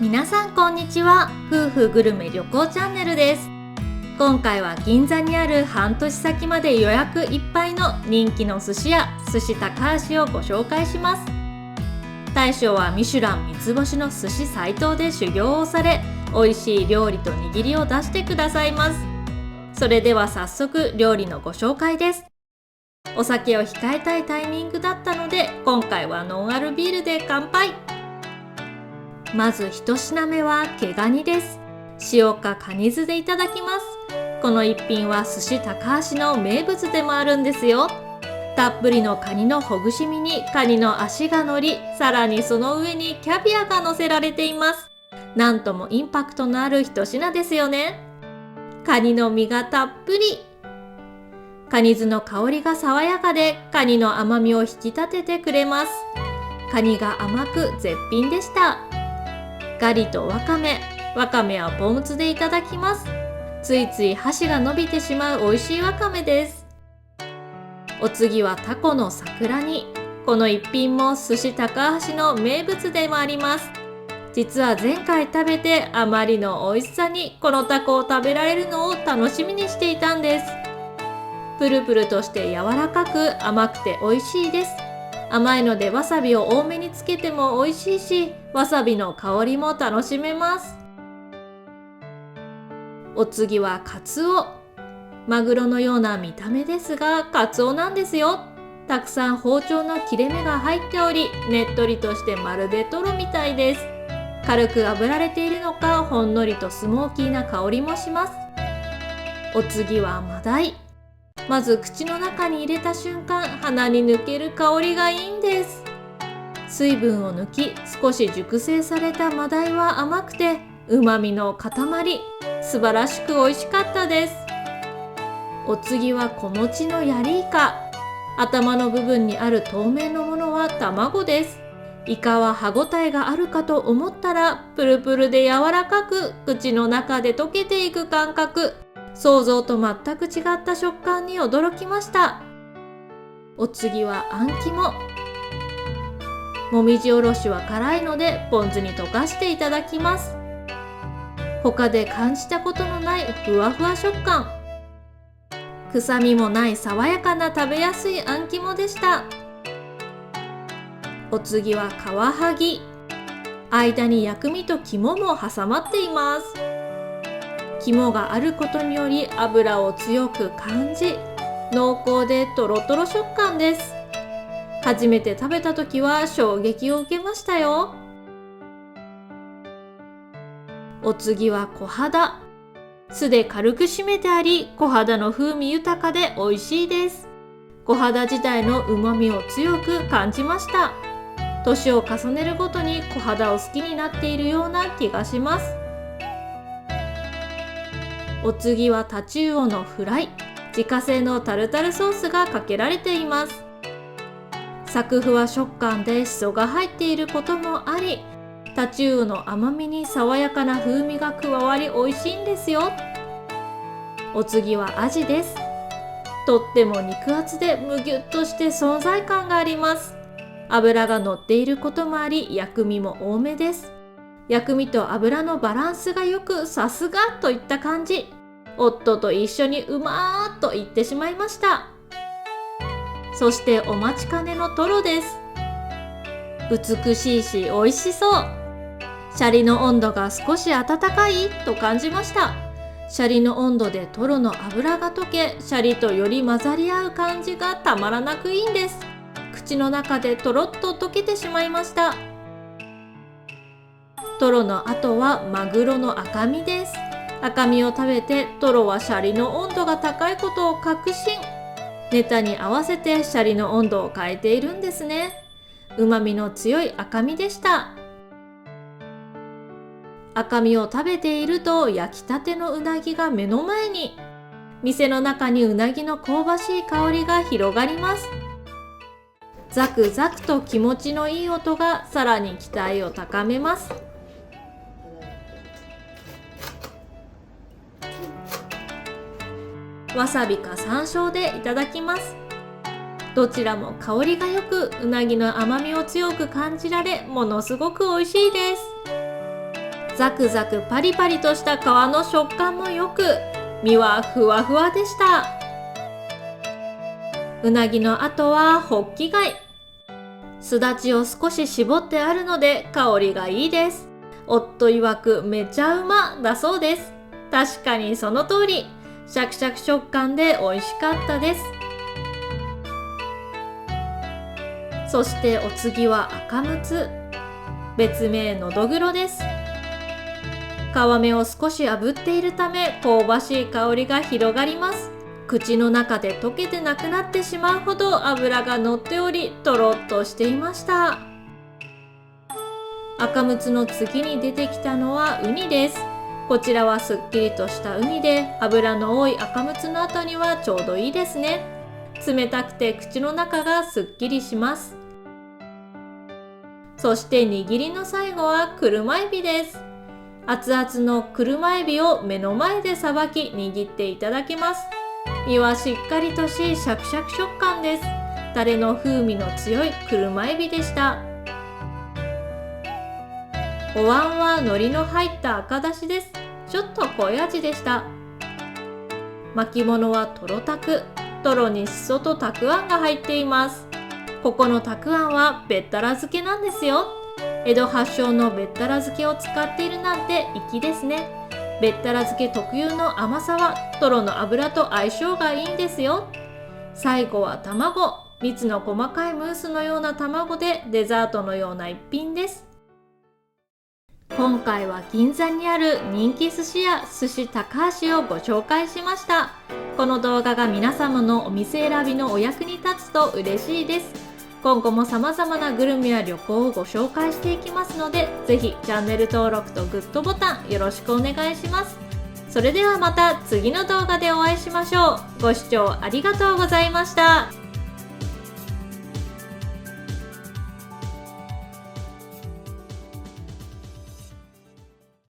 皆さんこんにちは。夫婦グルメ旅行チャンネルです。今回は銀座にある半年先まで予約いっぱいの人気の寿司屋、寿司高橋をご紹介します。大将はミシュラン三つ星の寿司斉藤で修行をされ、美味しい料理と握りを出してくださいます。それでは早速料理のご紹介です。お酒を控えたいタイミングだったので、今回はノンアルビールで乾杯。まず一品目は毛ガニです。塩かカニ酢でいただきます。この一品は寿司高橋の名物でもあるんですよ。たっぷりのカニのほぐし身にカニの足が乗り、さらにその上にキャビアが乗せられています。なんともインパクトのある一品ですよね。カニの身がたっぷり。カニ酢の香りが爽やかで、カニの甘みを引き立ててくれます。カニが甘く絶品でした。ガリとわかめはポン酢でいただきます。ついつい箸が伸びてしまう美味しいわかめです。お次はタコの桜煮。この一品も寿司高橋の名物でもあります。実は前回食べてあまりの美味しさにこのタコを食べられるのを楽しみにしていたんです。プルプルとして柔らかく甘くて美味しいです。甘いのでわさびを多めにつけても美味しいし、わさびの香りも楽しめます。お次はカツオ。マグロのような見た目ですがカツオなんですよ。たくさん包丁の切れ目が入っており、ねっとりとしてまるでトロみたいです。軽く炙られているのか、ほんのりとスモーキーな香りもします。お次はマダイ。まず口の中に入れた瞬間、鼻に抜ける香りがいいんです。水分を抜き、少し熟成されたマダイは甘くて旨味の塊。素晴らしく美味しかったです。お次は小餅のヤリイカ。頭の部分にある透明のものは卵です。イカは歯ごたえがあるかと思ったら、プルプルで柔らかく、口の中で溶けていく感覚。想像と全く違った食感に驚きました。お次はあん肝。もみじおろしは辛いのでポン酢に溶かしていただきます。他で感じたことのないふわふわ食感。臭みもない爽やかな食べやすいあん肝でした。お次はカワハギ。間に薬味と肝も挟まっています。肝があることにより油を強く感じ、濃厚でトロトロ食感です。初めて食べた時は衝撃を受けましたよ。お次は小肌。酢で軽く締めてあり、小肌の風味豊かで美味しいです。小肌自体の旨味を強く感じました。年を重ねるごとに小肌を好きになっているような気がします。お次はタチウオのフライ。自家製のタルタルソースがかけられています。サクフワ食感でシソが入っていることもあり、タチウオの甘みに爽やかな風味が加わり美味しいんですよ。お次はアジです。とっても肉厚でむぎゅっとして存在感があります。脂が乗っていることもあり、薬味も多めです。薬味と油のバランスがよく、さすがといった感じ。夫と一緒にうまーっと言ってしまいました。そしてお待ちかねのトロです。美しいし美味しそう。シャリの温度が少し温かいと感じました。シャリの温度でトロの脂が溶け、シャリとより混ざり合う感じがたまらなくいいんです。口の中でとろっと溶けてしまいました。トロの後はマグロの赤身です。赤身を食べて、トロはシャリの温度が高いことを確信。ネタに合わせてシャリの温度を変えているんですね。旨味の強い赤身でした。赤身を食べていると焼きたてのうなぎが目の前に。店の中にうなぎの香ばしい香りが広がります。ザクザクと気持ちのいい音がさらに期待を高めます。わさびか山椒でいただきます。どちらも香りがよく、うなぎの甘みを強く感じられ、ものすごく美味しいです。ザクザクパリパリとした皮の食感もよく、身はふわふわでした。うなぎの後はホッキ貝。すだちを少し絞ってあるので香りがいいです。夫曰くめちゃうまだそうです。確かにその通り、シャクシャク食感で美味しかったです。そしてお次は赤むつ、別名のどぐろです。皮目を少し炙っているため香ばしい香りが広がります。口の中で溶けてなくなってしまうほど脂が乗っており、とろっとしていました。赤むつの次に出てきたのはウニです。こちらはすっきりとしたウニで、脂の多い赤むつの後にはちょうどいいですね。冷たくて口の中がすっきりします。そして握りの最後は車エビです。熱々の車エビを目の前でさばき握っていただきます。身はしっかりとしシャクシャク食感です。タレの風味の強い車エビでした。お椀は海苔の入った赤だしです。ちょっと濃い味でした。巻物はとろたく。とろにしそとたくあんが入っています。ここのたくあんはべったら漬けなんですよ。江戸発祥のべったら漬けを使っているなんて粋ですね。べったら漬け特有の甘さはとろの油と相性がいいんですよ。最後は卵。蜜の細かいムースのような卵でデザートのような一品です。今回は銀座にある人気寿司屋寿司高橋をご紹介しました。この動画が皆様のお店選びのお役に立つと嬉しいです。今後も様々なグルメや旅行をご紹介していきますので、ぜひチャンネル登録とグッドボタンよろしくお願いします。それではまた次の動画でお会いしましょう。ご視聴ありがとうございました。